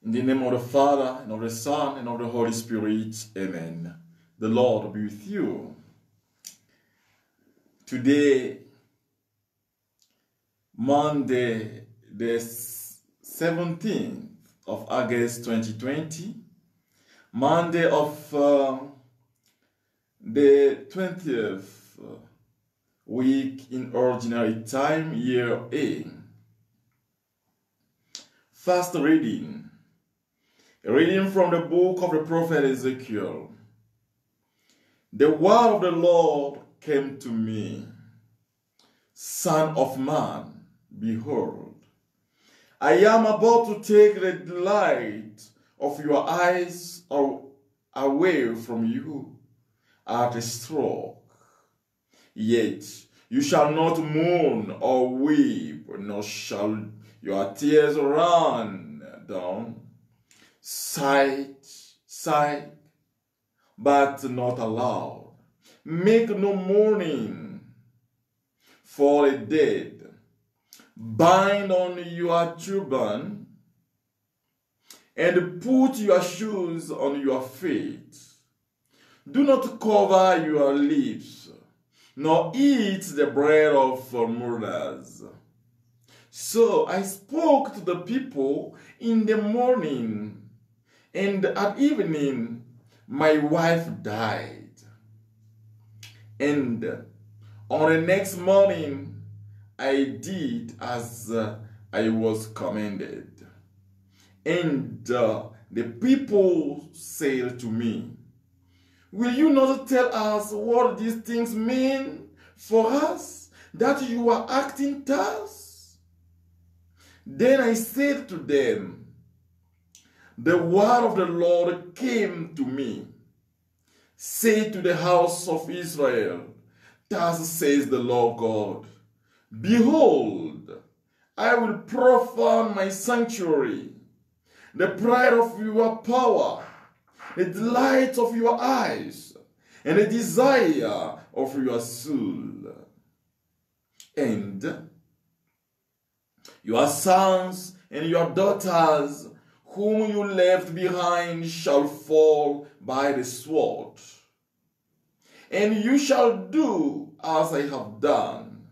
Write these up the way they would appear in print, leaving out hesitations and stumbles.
In the name of the Father, and of the Son, and of the Holy Spirit. Amen. The Lord be with you. Today, Monday, the 17th of August 2020, Monday of the 20th week in Ordinary Time, year A. First reading. A reading from the book of the prophet Ezekiel. The word of the Lord came to me. Son of man, behold, I am about to take the light of your eyes away from you at a stroke. Yet you shall not mourn or weep, nor shall your tears run down. Sigh, but not aloud. Make no mourning for the dead. Bind on your turban and put your shoes on your feet. Do not cover your lips, nor eat the bread of mourners. So I spoke to the people in the morning, and at evening my wife died. And on the next morning I did as I was commanded. And the people said to me, will you not tell us what these things mean for us, that you are acting thus? Then I said to them, the word of the Lord came to me. Say to the house of Israel, thus says the Lord God, behold, I will profane my sanctuary, the pride of your power, the delight of your eyes, and the desire of your soul. And your sons and your daughters whom you left behind shall fall by the sword. And you shall do as I have done.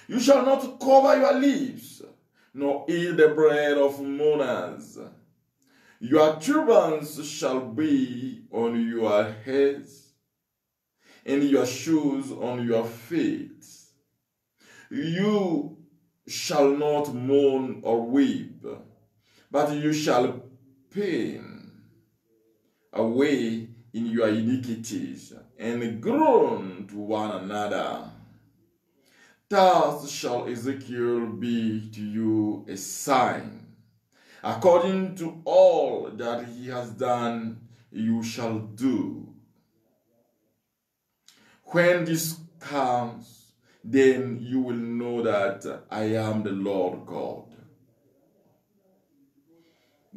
You shall not cover your lips, nor eat the bread of mourners. Your turbans shall be on your heads, and your shoes on your feet. You shall not mourn or weep, but you shall pain away in your iniquities, and groan to one another. Thus shall Ezekiel be to you a sign. According to all that he has done, you shall do. When this comes, then you will know that I am the Lord God.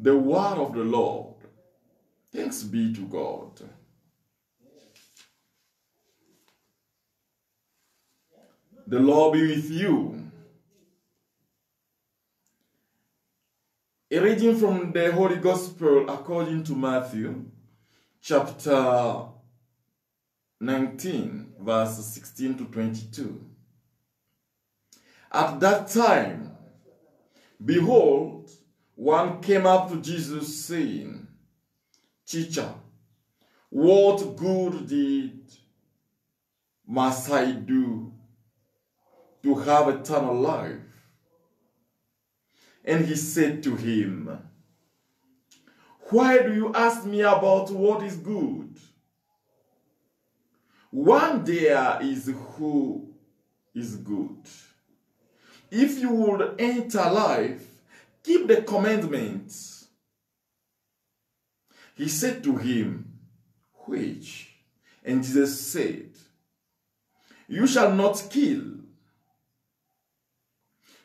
The word of the Lord. Thanks be to God. The Lord be with you. A reading from the Holy Gospel according to Matthew, chapter 19, verses 16 to 22. At that time, behold, one came up to Jesus saying, Teacher, what good deed must I do to have eternal life? And he said to him, why do you ask me about what is good? One there is who is good. If you would enter life, keep the commandments. He said to him, which? And Jesus said, you shall not kill.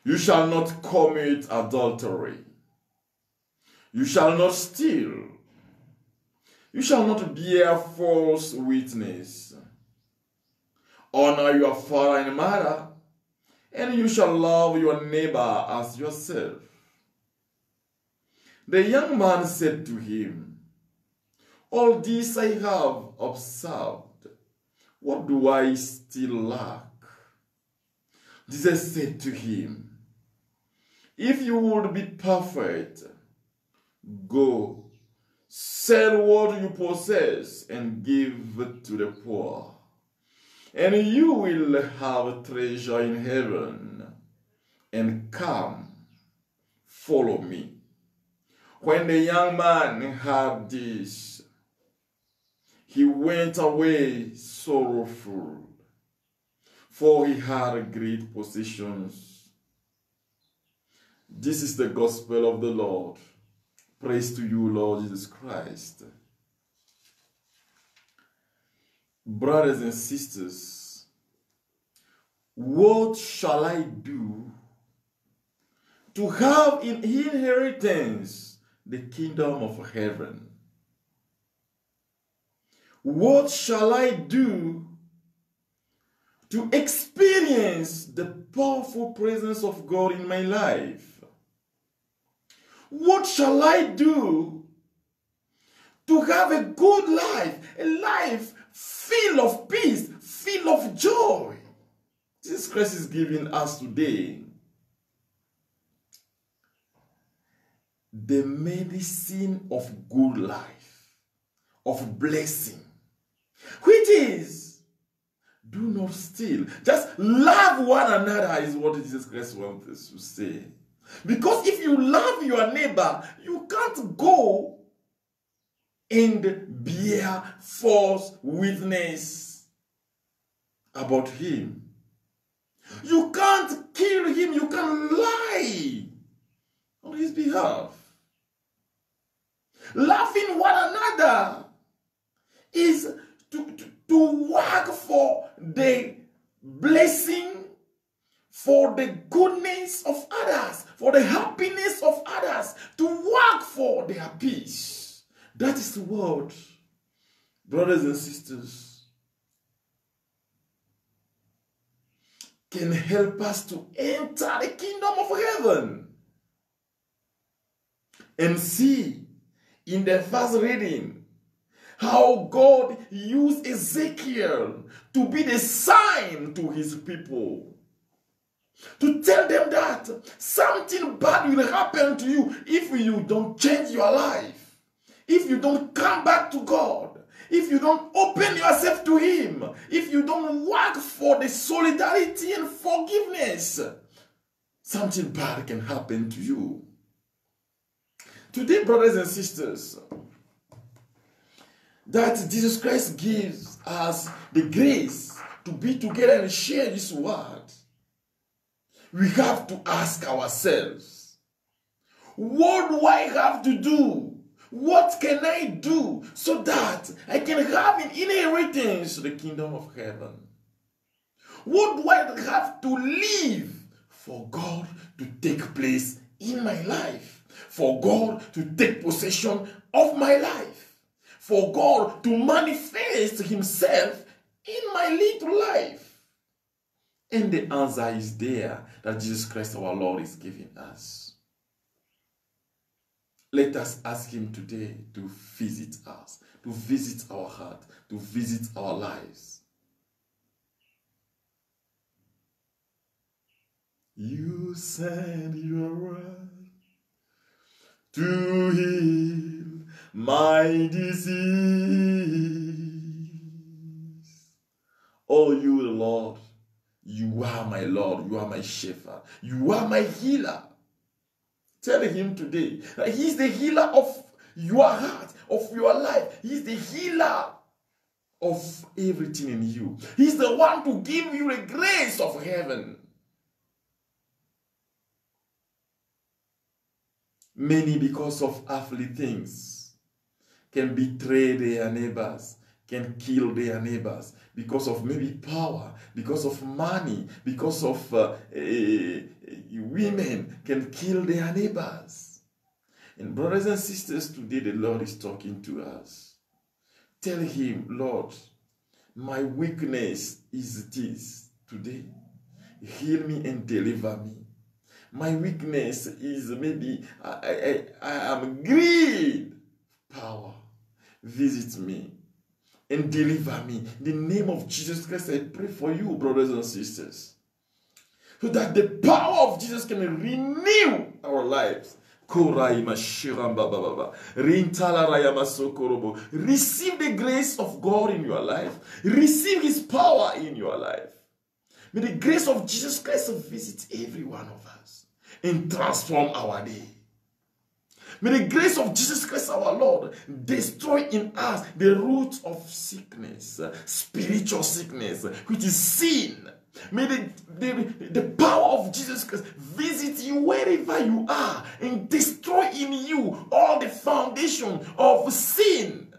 You shall not commit adultery. You shall not steal. You shall not bear false witness. Honor your father and mother, and you shall love your neighbor as yourself. The young man said to him, all this I have observed. What do I still lack? Jesus said to him, if you would be perfect, go, sell what you possess and give it to the poor, and you will have treasure in heaven. And come, follow me. When the young man heard this, he went away sorrowful, for he had great possessions. This is the gospel of the Lord. Praise to you, Lord Jesus Christ. Brothers and sisters, what shall I do to have in inheritance the kingdom of heaven? What shall I do to experience the powerful presence of God in my life? What shall I do to have a good life, a life full of peace, full of joy? Jesus Christ is giving us today the medicine of good life, of blessing, which is, do not steal. Just love one another is what Jesus Christ wants us to say. Because if you love your neighbor, you can't go and bear false witness about him. You can't kill him. You can lie on his behalf. Loving one another is to work for the blessing, for the goodness of others, for the happiness of others, to work for their peace. That is what, brothers and sisters, can help us to enter the kingdom of heaven. And see in the first reading how God used Ezekiel to be the sign to his people, to tell them that something bad will happen to you if you don't change your life, if you don't come back to God, if you don't open yourself to him, if you don't work for the solidarity and forgiveness, something bad can happen to you. Today, brothers and sisters, that Jesus Christ gives us the grace to be together and share this word, we have to ask ourselves, what do I have to do? What can I do so that I can have an inheritance to the kingdom of heaven? What do I have to live for God to take place in my life? For God to take possession of my life? For God to manifest himself in my little life? And the answer is there, that Jesus Christ our Lord is giving us. Let us ask him today to visit us, to visit our heart, to visit our lives. You send your word to heal my disease. Oh, you, the Lord, you are my Lord, you are my shepherd, you are my healer. Tell him today that he's the healer of your heart, of your life. He's the healer of everything in you. He's the one to give you the grace of heaven. Many, because of earthly things, can betray their neighbors, can kill their neighbors, because of maybe power, because of money, because of women can kill their neighbors. And brothers and sisters, today the Lord is talking to us. Tell him, Lord, my weakness is this today. Heal me and deliver me. My weakness is maybe I am greed. Power, visit me and deliver me. In the name of Jesus Christ, I pray for you, brothers and sisters, so that the power of Jesus can renew our lives. Receive the grace of God in your life. Receive His power in your life. May the grace of Jesus Christ visit every one of us and transform our day. May the grace of Jesus Christ our Lord destroy in us the root of sickness, spiritual sickness, which is sin. May the power of Jesus Christ visit you wherever you are and destroy in you all the foundation of sin,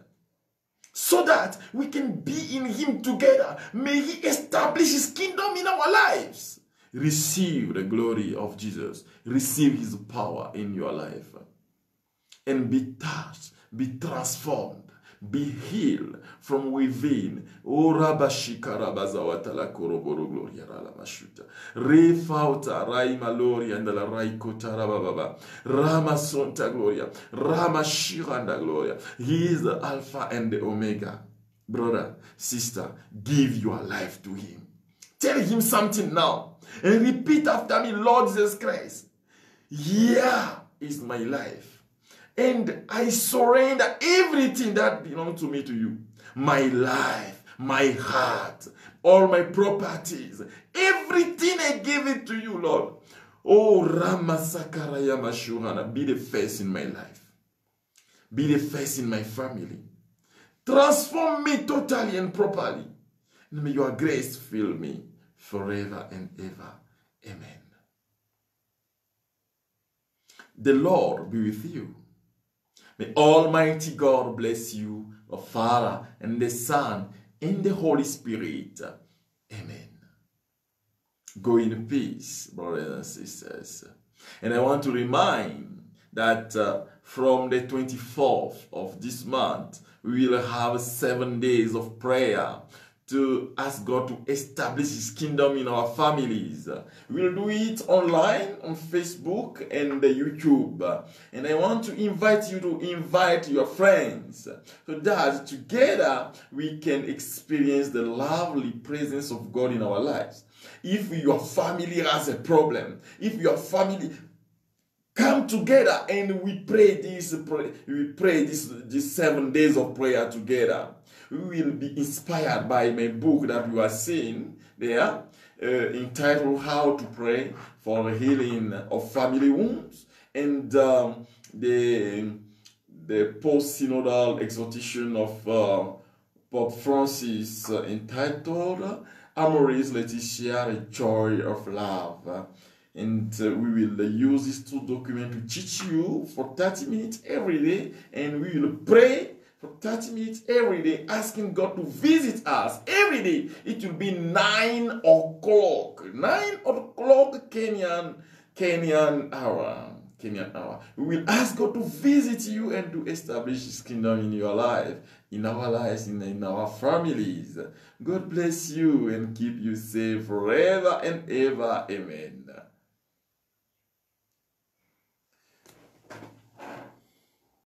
so that we can be in Him together. May He establish His kingdom in our lives. Receive the glory of Jesus. Receive His power in your life. And be touched, be transformed, be healed from within. O Rabashikarabazawatala Koroboro Gloria Ramashuta. Refauta Raima Gloria and la Raikota Rababa. Ramasonta Gloria. Ramashiranda Gloria. He is the Alpha and the Omega. Brother, sister, give your life to Him. Tell Him something now. And repeat after me, Lord Jesus Christ. Here is my life. And I surrender everything that belongs to me to you. My life, my heart, all my properties, everything I give it to you, Lord. Oh, Ramasakaraya Mashurana, be the first in my life. Be the first in my family. Transform me totally and properly. And may your grace fill me forever and ever. Amen. The Lord be with you. May Almighty God bless you, the Father, and the Son, and the Holy Spirit. Amen. Go in peace, brothers and sisters. And I want to remind that from the 24th of this month, we will have 7 days of prayer to ask God to establish His kingdom in our families. We'll do it online on Facebook and YouTube. And I want to invite you to invite your friends so that together we can experience the lovely presence of God in our lives. If your family has a problem, if your family come together and we pray this 7 days of prayer together. We will be inspired by my book that you are seeing there, entitled How to Pray for the Healing of Family Wounds, and the post-synodal exhortation of Pope Francis, entitled Amoris Laetitia, the Joy of Love. And we will use these 2 documents to teach you for 30 minutes every day, and we will pray for 30 minutes every day, asking God to visit us every day. It will be 9 o'clock. 9 o'clock Kenyan hour. We will ask God to visit you and to establish His kingdom in your life, in our lives, in our families. God bless you and keep you safe forever and ever. Amen.